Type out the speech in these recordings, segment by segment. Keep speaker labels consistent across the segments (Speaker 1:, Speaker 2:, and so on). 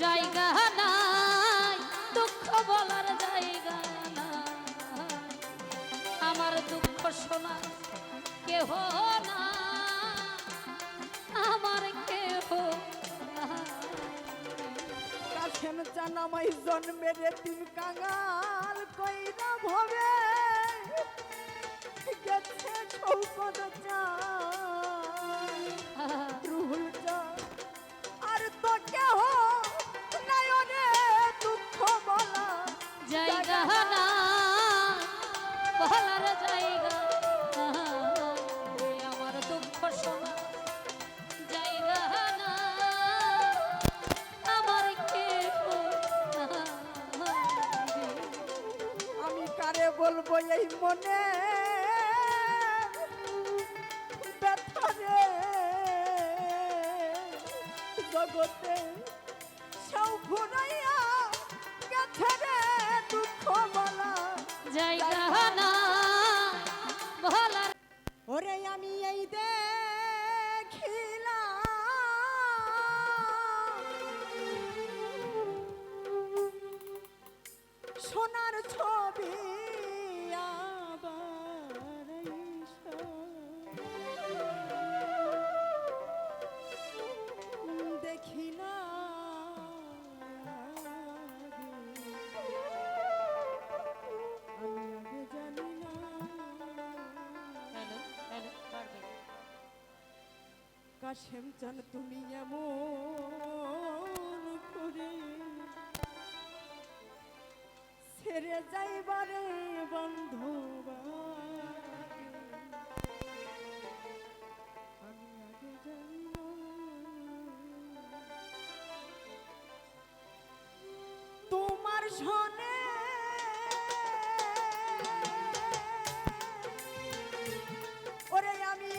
Speaker 1: জায়গা নাই, দুঃখ বলার জায়গা নাই, আমার দুঃখ শোনা কেহ না, আমার কেহ না।
Speaker 2: কাশেম জানামাই জন্মের তিন কাঙাল কইরা ভবে গেছে শৌকত রুহুল আর তো কেহ নয়নে দুঃখ বলা
Speaker 1: জায়গা না, বলার জায়গা নাই, আমার দুঃখ শোনা জায়গা না, আমার কেহ নাই।
Speaker 2: আমি কারে বলবো এই মনে ব্যথারে জগতে সব ঘুরাইয়া গেছে রে দুঃখ বলা
Speaker 1: জায়গা না, বলার
Speaker 2: ওরে আমি এই দেখিলাম সোনার ছবি আবার এসো। দেখি না আমি আগে জানি না কাশেম চান তুমি এমন করে ছেড়ে যাইবারে বন্ধুবা আমি আগে জানি না তোমার সনে ওরে আমি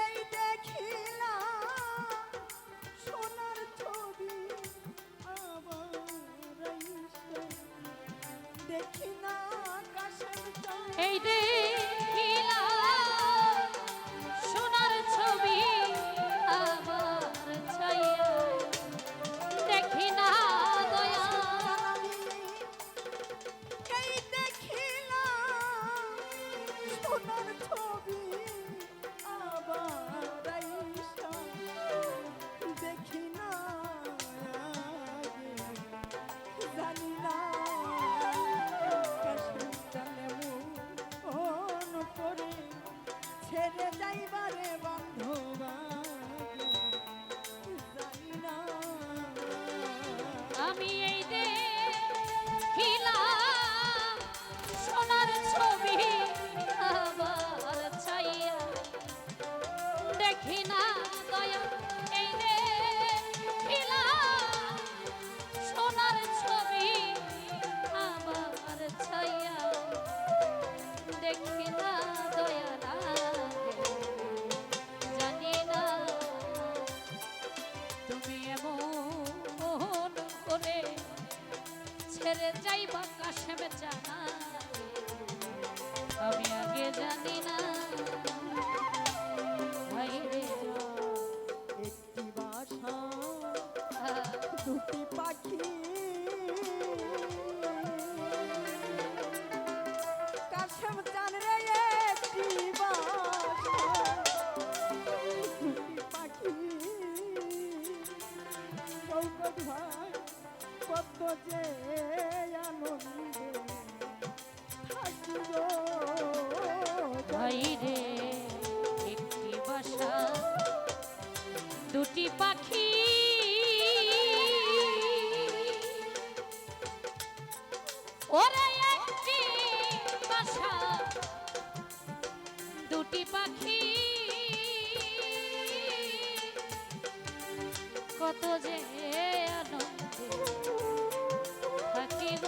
Speaker 2: এই দেখিলাম সোনার ছবি আবার এসে। দেখি না কাশেম চান
Speaker 1: এই দেখিলাম সোনার ছবি আবার ছাইয়া, দেখি না দয়া
Speaker 2: এই দেখিলাম সোনার ছবি আবার আইসা। দেখি না আগে জানি না কাশেম জানে মন করে ছেড়ে যাইবারে বান্ধবা জানি না
Speaker 1: আমি এই দেখিলাম সোনার ছবি আবার ছাইয়া, দেখি না দয়া এই দেখিলাম সোনার ছবি আবার ছাইয়া, দেখি না দয়া লাগে, জানি না তুমি এমন করে ছেড়ে যাইবা কাশেম জানা, আমি আগে জানি না ভাই রে।
Speaker 2: একটি বাসা দুটি পাখি কাশেম চান রে একটি বাসা দুটি পাখি শৌকত ভাই কত যে আনন্দে থাকিব
Speaker 1: ভাই রে একটি বাসা দুটি পাখি, ওরে একটি বাসা দুটি পাখি, কত যে আনন্দে থাকিব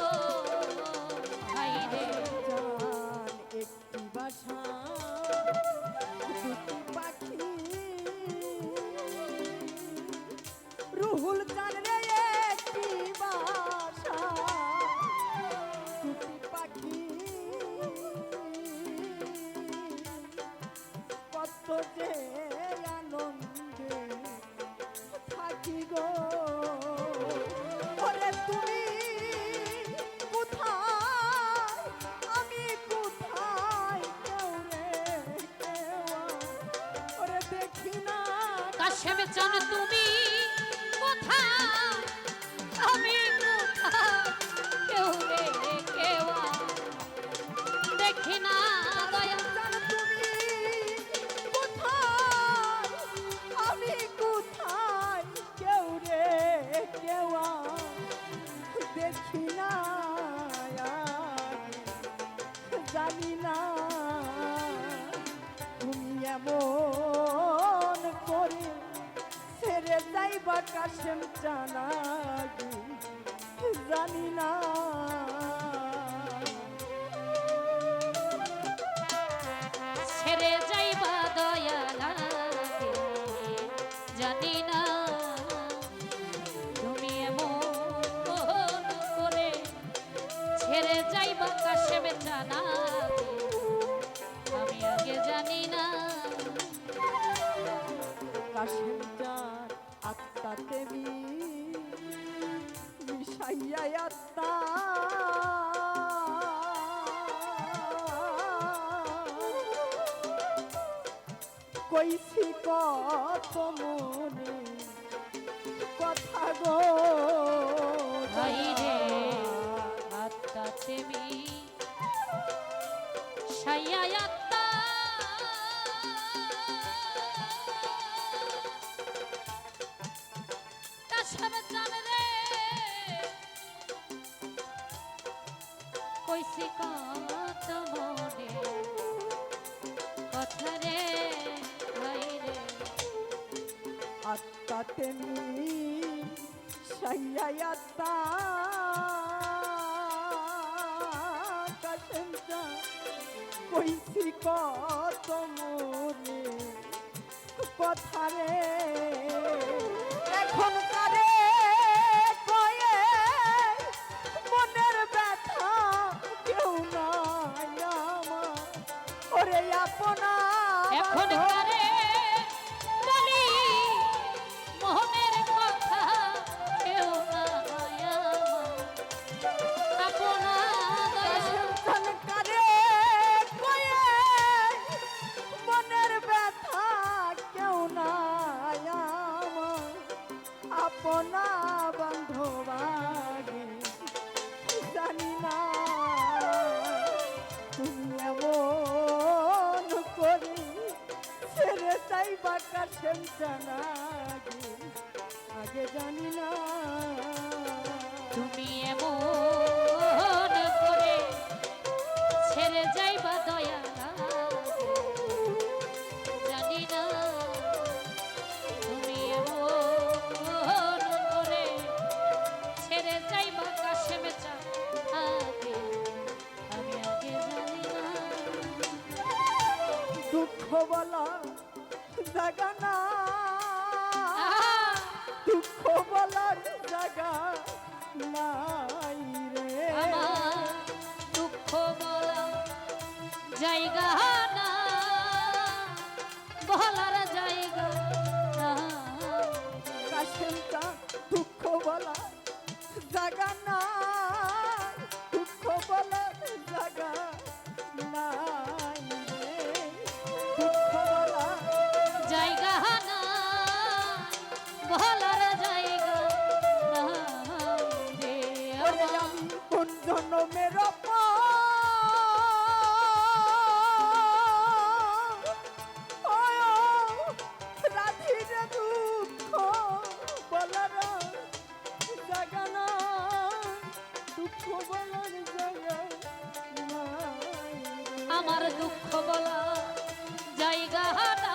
Speaker 1: ভাই রে।
Speaker 2: জান একটি বাসা দুটি পাখি রুহুল চান রে একটি বাসা দুটি পাখি কত যে আনন্দে থাকি গো
Speaker 1: কাশেম চান তুমি কোথায় আমি কোথায় কেউ রে কেউ আর দেখি না দয়া
Speaker 2: জান তুমি কোথায় আমি কোথায় কেউ রে কেউ আর দেখি না জানি না তুমি এমন করে ছেড়ে যাইবা কাশেম জানা জানি না
Speaker 1: ছেড়ে যাইবা দয়া লাগে জানি না তুমি এমন করে ছেড়ে যাইবা কাশেম জানা আমি আগে জানি না
Speaker 2: কাশেম জান আত্মাতে মিশাইয়া আত্মা কইছি কত মনে কথা গো
Speaker 1: ভাই রে আত্মা তেমি সাইয়া আত্মা কাশেম জান রে কইছি কত মনে কথা রে ভাই রে
Speaker 2: আত্মাতে মিশাইয়া আত্মা কাশেম জান কইছি কত মনে কথা রে এখন কারে কয়ে মনের ব্যথা কেউ নাই আমার ওরে আপনা
Speaker 1: এখন কারে বলি মোহনের কথা কেউ নাই আমার আপনা দয়া
Speaker 2: সন্তান কারে কয়ে মনের ব্যথা কেউ নাই আমার আপনা বান্ধবাগে জানি না তুমি এমন করে ছেড়ে যাইবা কাশেম জানা আগে জানি না
Speaker 1: তুমি এমন করে ছেড়ে যাইবা দয়া লাগে জানি না তুমি এমন করে ছেড়ে যাইবা কাশেম চান আগে আমি আগে জানি না
Speaker 2: দুঃখ বলা জাগা না
Speaker 1: আহা!
Speaker 2: দুঃখ বলার জাগা নাই রে
Speaker 1: আমার দুঃখ বলা জায়গা না বলার জায়গা না
Speaker 2: কাশেমটা দুঃখ বলা জাগা না দুঃখ বলার জাগা নাই রে দুঃখ বলা
Speaker 1: জায়গা না বলার জায়গা না রে
Speaker 2: ওরে
Speaker 1: আমার
Speaker 2: আমি কোন জন্মের রাধির দুঃখ বলার জাগা না দুঃখ বলার জাগা নাই রে।
Speaker 1: আমার দুঃখ বলা জায়গা না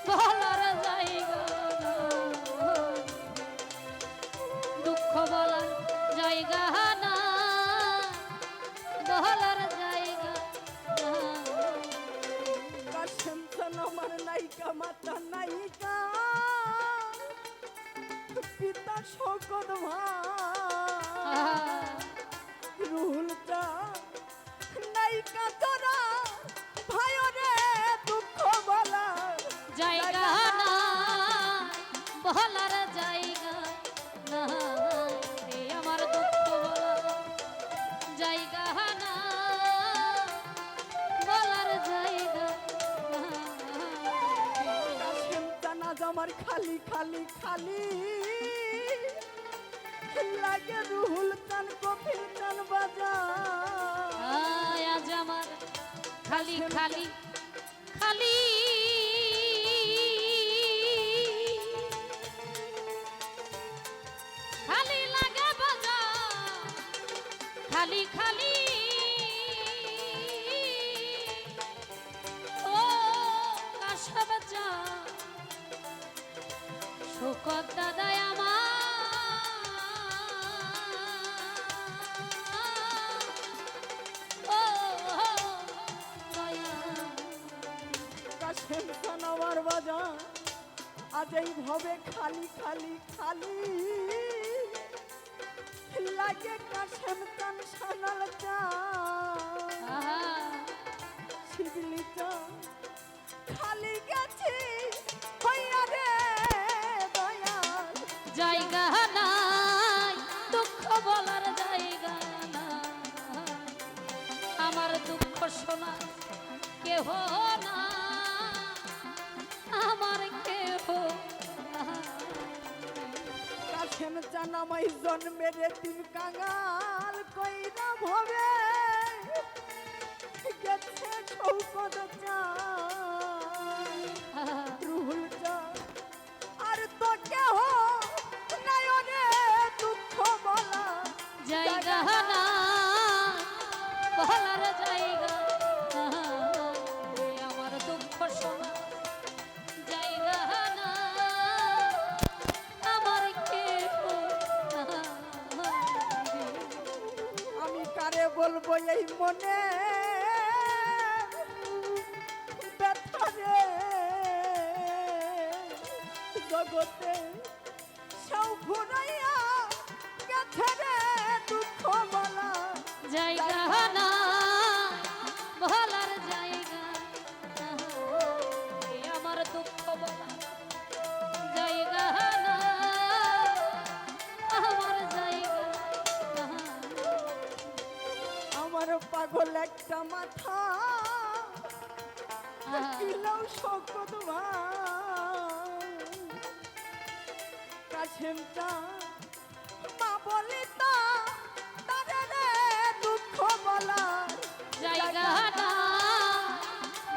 Speaker 1: বলার জায়গা না দুঃখ বলার জায়গা না বলার জায়গা না
Speaker 2: কাশেম খান আমার নায়িকা মাতা নায়িকা পিতা শকত ভাই রুহুল চা নায়িকা তোরা ভাই রে দুঃখ বলা
Speaker 1: জায়গা না বলার জায়গা না রে আমার দুঃখ বলা জায়গা না বলার জায়গা না
Speaker 2: আমার খালি খালি খালি লাগে রুহুল চান কপিল চান বাজার
Speaker 1: আজ আমার খালি খালি খালি খালি লাগে বাজার খালি খালি ও কাশা বাজা শোকত দাদাই আমার
Speaker 2: কাশেম চান আমার বাজার আজ এইভাবে খালি খালি খালি লাগে কাশেম চান সানাল চান শিবলি চান খালি গেছি হইয়া রে দয়াল
Speaker 1: জায়গা নাই দুঃখ বলার জায়গা নাই আমার দুঃখ শোনা কেহ না আমার কেহ না।
Speaker 2: কাশেম চান আমায় জন্মের এতিম কাঙাল কইরা ভবে গেছে শৌকত চান রুহুল চান আর তো কেহ নয়নে দুঃখ বলা
Speaker 1: জায়গা না বলার জায়গা নাই, আমার দুঃখ শোনা জায়গা না আমার কেহ নাই।
Speaker 2: আমি কারে বলবো এই মনে ব্যথারে জগতে সব ঘুরাইয়া গেছে রে দুঃখ বলা
Speaker 1: জায়গা না বলার জায়গা নাই, আমার দুঃখ বলা জায়গা না আমার জায়গা নাই।
Speaker 2: আমার পাগল একটা মাথা কিলাও শকত কাশেমটা মা বলি তা তারে রে দুঃখ বলার
Speaker 1: জায়গা না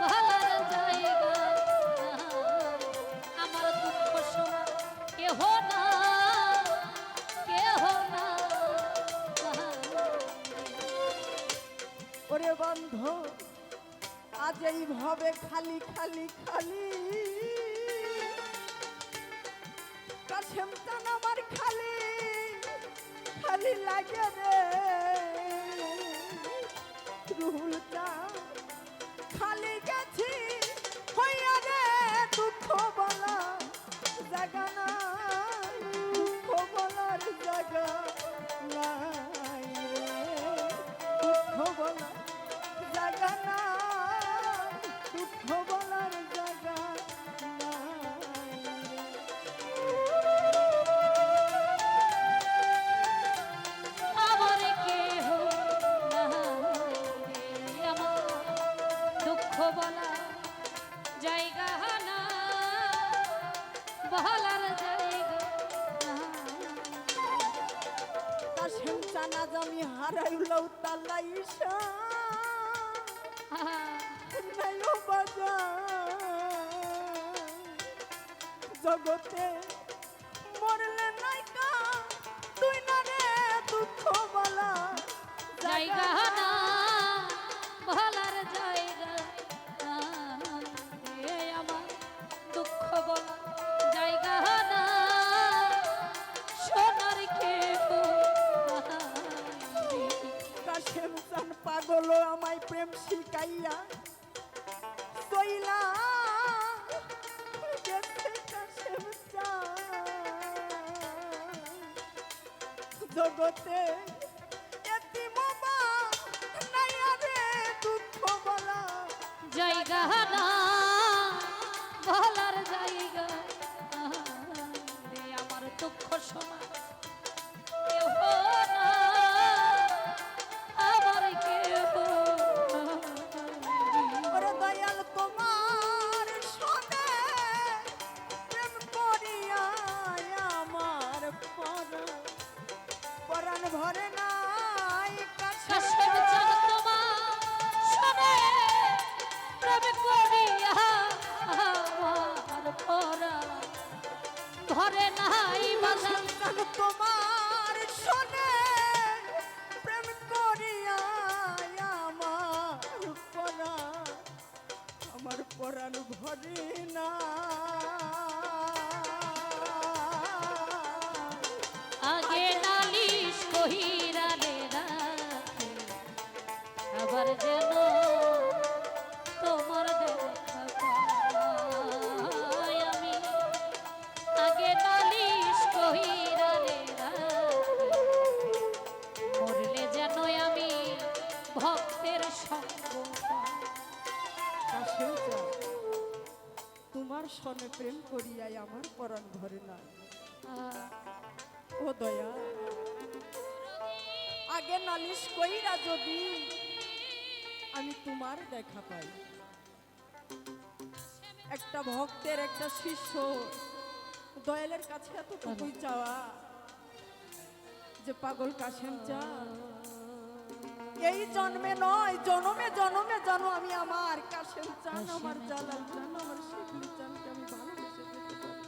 Speaker 1: বলার জায়গা নাই, আমার দুঃখ শোনা কেহ না কেহ না।
Speaker 2: ওরে বন্ধ আজ এইভাবে খালি খালি খালি কাশেম চান আমার খালি খালি লাগে রে রুহুল চান খালি গেছি হইয়া রে দুঃখ বলা জাগা নাই দুঃখ বলার জাগা নাই রে দুঃখ বলা জাগা নাই দুঃখ বলার জাগা নাই
Speaker 1: আমার কেহ নাই রে, আমার দুঃখ বলা জায়গা না বলার জায়গা নাই।
Speaker 2: কাশেম চান আজ আমি হারাইলাও তালাইশা নাইও বাজা জগতে মরলে নাইকা তুই না রে দুঃখ বলা
Speaker 1: জায়গা না বলার জায়গা নাই, আমার দুঃখ বলা জায়গা না সোনার কেহ নাই।
Speaker 2: কাশেম চান পাগল আমায় প্রেম শিখাইয়া তৈলা গেছে কাশেম চান জগতে এতিম মা নাইয়া রে দুঃখ বলা
Speaker 1: জায়গা না বলার জায়গা নাই, আমার দুঃখ শোনা কেহ না আমার কেহ নাই।
Speaker 2: ওরে দয়াল তোমার সনে প্রেম
Speaker 1: ওরা ঘরে নাই বাজান
Speaker 2: সন্তান তোমার শোনে প্রেম করিয়া আমার পরাণ ভরে না।
Speaker 1: আগে নালিশ কহিরা রে রাখে আবার যেন তোমার দেখা পাই আমি। আগে নালিশ কহিরা রে রাখে মরলে যেন আমি ভক্তের সঙ্গ পাই।
Speaker 2: কাশেম চা তোমার সনে প্রেম করিয়াই আমার পরাণ ভরে না। ও দয়া আগে নালিশ কইরা যদি আমি তোমার দেখা পাই। একটা ভক্তের একটা শিষ্য দয়ালের কাছে এতটুকুই চাওয়া যে পাগল কাশেম চা এই জন্মে নয় জনমে জনমে জানো আমি আমার কাশেম চান আমার জালাল চান আমার শিবলি চানকে আমি ভালোবেসে যেতে পারি।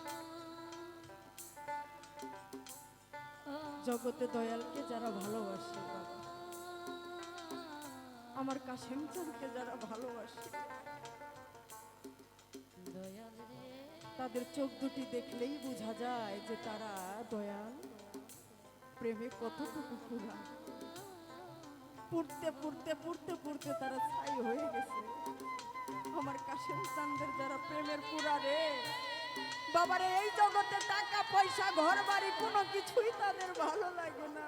Speaker 2: জগতে দয়ালকে যারা ভালোবাসে বাবা, আমার কাশেম চানকে যারা ভালোবাসে তাদের চোখ দুটি দেখলেই বোঝা যায় যে তারা দয়াল প্রেমে কতটুকু ফুরা। পুড়তে পুড়তে পুড়তে পুড়তে তারা ছাই হয়ে গেছে। আমার কাশেম চাঁদের যারা প্রেমের পুরা রে বাবারে, এই জগতে টাকা পয়সা ঘর বাড়ি কোনো কিছুই তাদের ভালো লাগে না।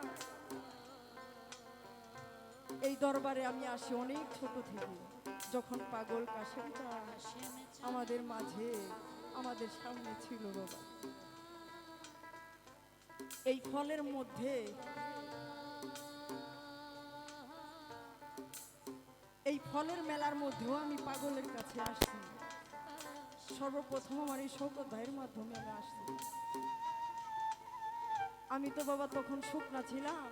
Speaker 2: এই দরবারে আমি আসি অনেক ছোট থেকে, যখন পাগল কাশেম চাঁদ আমাদের মাঝে আমাদের সামনে ছিল বাবা। এই ফলের মধ্যে এই ফলের মেলার মধ্যেও আমি পাগলের কাছে আসছি। সর্বপ্রথম আমার এই শৌকত ভাইয়ের মাধ্যমে আমি আসছি। আমি তো বাবা তখন শুকনা ছিলাম।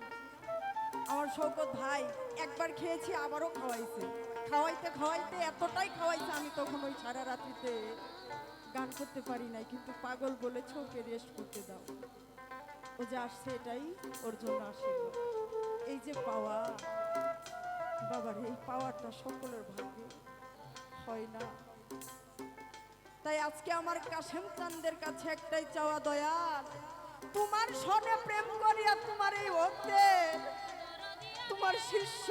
Speaker 2: আমার শৌকত ভাই একবার খেয়েছি আবারও খাওয়াইছে, খাওয়াইতে খাওয়াইতে এতটাই খাওয়াইছে আমি তখন ওই সারা রাত্রিতে গান করতে পারি নাই। কিন্তু পাগল বলেছে ওকে রেস্ট করতে দাও, ও যে আসছে এটাই ওর জন্য আশীর্বাদ। এই যে পাওয়া বাবার, এই পাওয়ারটা সকলের ভাগ্যে হয় না। তাই আজকে আমার কাশেম চাঁদের কাছে একটাই চাওয়া দয়াল, তোমার সনে প্রেম করিয়া তোমার এই ভক্তের তোমার শিষ্য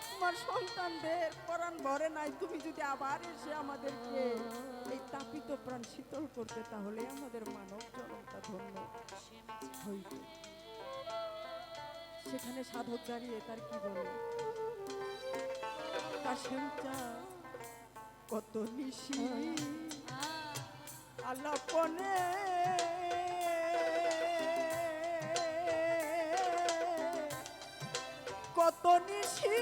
Speaker 2: তোমার সন্তানদের পরাণ ভরে নাই। তুমি যদি আবার এসে আমাদেরকে এই তাপিত প্রাণ শীতল করতে, তাহলে আমাদের মানব জনমটা ধন্য হইত। সেখানে সাধক দাঁড়িয়ে তার কি বলে, কাশেম চাঁদ কত নিশি আলাপনে কত নিশি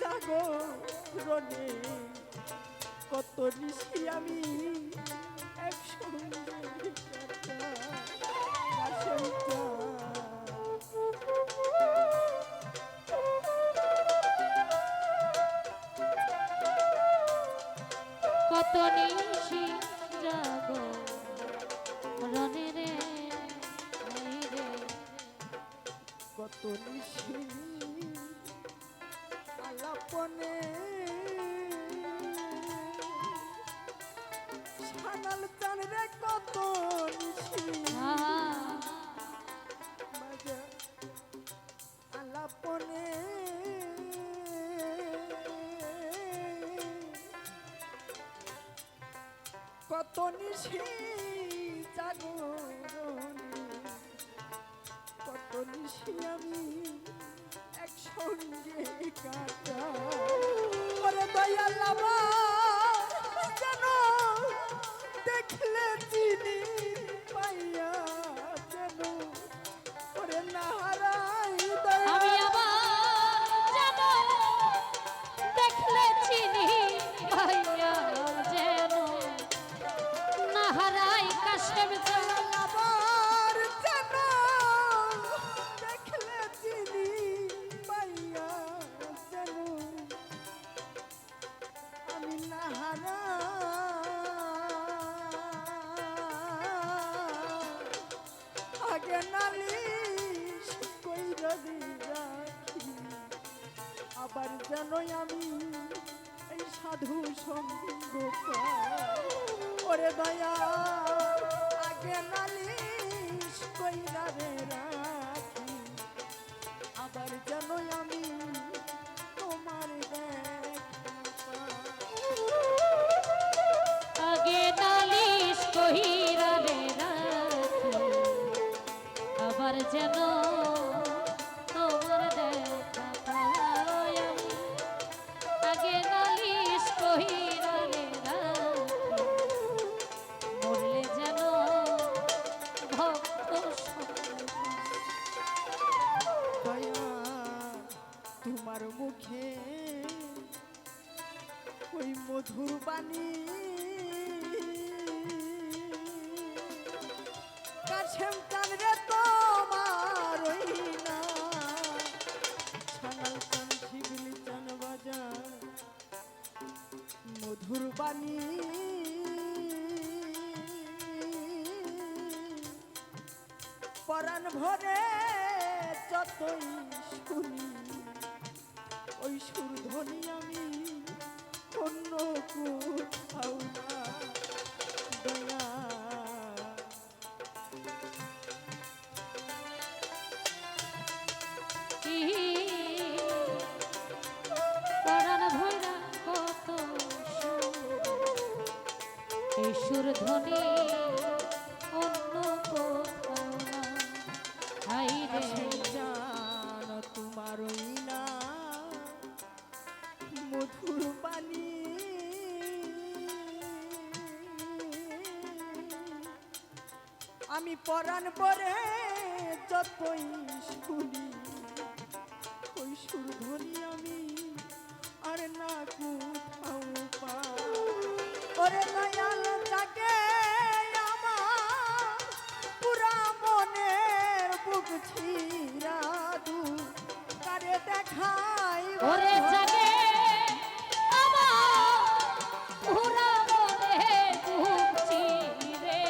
Speaker 2: জাগরণে কত নিশি আমি একসঙ্গে কাশেম
Speaker 1: কত নিশি জাগো রনে রে রে
Speaker 2: কত নিশি আলাপনে সানাল চান রে কত নিশি বাজা আলাপনে কত নিশি জাগরণে কত নিশি আমি একসঙ্গে কাটা। ওরে দয়াল আমার যেন দেখলে চিনি পাইয়া যেন ওরে না হারাই
Speaker 1: আমি আবার যাব দেখলে চিনি ভাইয়া যেন না হারাই কাশেম চাঁদ।
Speaker 2: আবার যেন দেখলে চিনি পাইয়া যেন আমি না হারাই যেনই আমি এই সাধু সঙ্গ পাই। ওরে দয়া আগে নালিশ কইরা রে রাখি, আবার যেনই আমি তোমার দেখা পাই।
Speaker 1: আগে নালিশ কহিরা রে রাখি, আবার যেন তোমার দেখা পাই আমি। আগে নালিশ কহিরা রে রাখি, মরলে যেন ভক্ত
Speaker 2: দয়া তোমার মুখে ওই মধুর বাণী, কাশেম চান রে তোমার ওই না, ছানাল চান শিবিলি চান বাজার মধুর বাণী। পরাণ ভরে যতই শুনি ওই সুরধ্বনি আমি অন্য কোথাও না। দয়া
Speaker 1: পরাণ ভৈরা কত এই সুর ধ্বনি অন্য কোথাও না। হাই রে
Speaker 2: জান তোমার ওই না মধুর পানি, আমি পরাণ পরে যতই শুনি ওই সুরধ্বনি আমি আর না কোথাও পাই। ওরে দয়াল জাগে আমার পুরা মনের বুক ছিরা দু কারে দেখাই
Speaker 1: ওরে জাগে আমার পুরা মনে ঘুমছি রে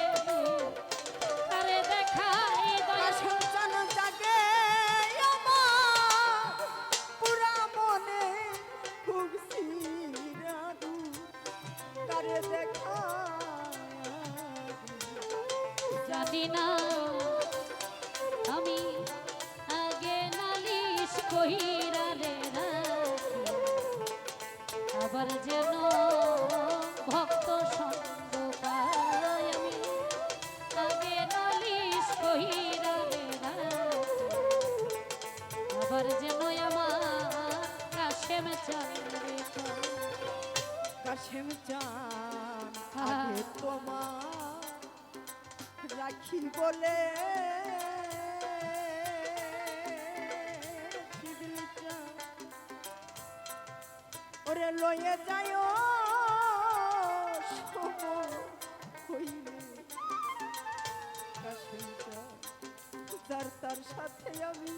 Speaker 1: আরে দেখাই দয়া
Speaker 2: সন্তান জাগে আমার পুরা মনে বুক ছিরা দু কারে দেখাই।
Speaker 1: জানি না আমি আগে নালিশ কহিরা রে রাখি, আবার যেন ভক্ত সঙ্গ পাই আমি। আগে নালিশ কহিরা রে রাখি, আবার যেন আমার কাশেম চাঁদরে পাই।
Speaker 2: কাশেম চান আগে তোমার রাখি বলে শিবিলি চান ওরে লয়ে যায় সময় হইলে। কাশেম চান যার তার সাথে আমি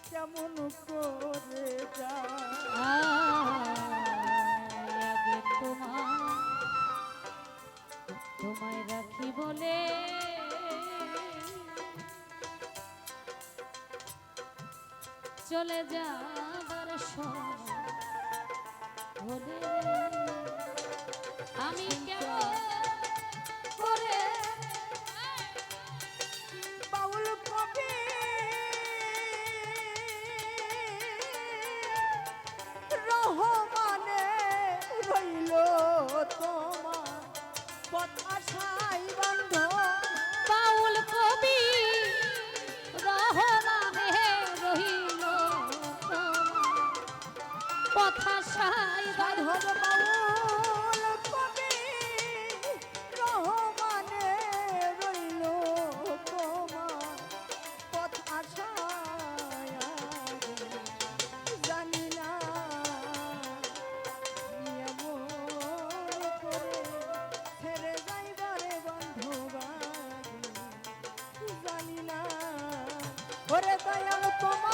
Speaker 2: কেমন করে যাই।
Speaker 1: আগে তোমায় রাখি বলে চলে যাবার সময় হলে আমি কেমন করে
Speaker 2: বাউল কবি রহমানে রইল তোমার পথ আশাই বন্ধ।
Speaker 1: বাউল কবি রহমানে রহিল কথা সাই
Speaker 2: সাধন বাউল কবি রহমানে রইল তোমার পথ আশায় জানি না এমন করে ছেড়ে যাইবারে বন্ধু জানি না ওরে দয়াল তোমার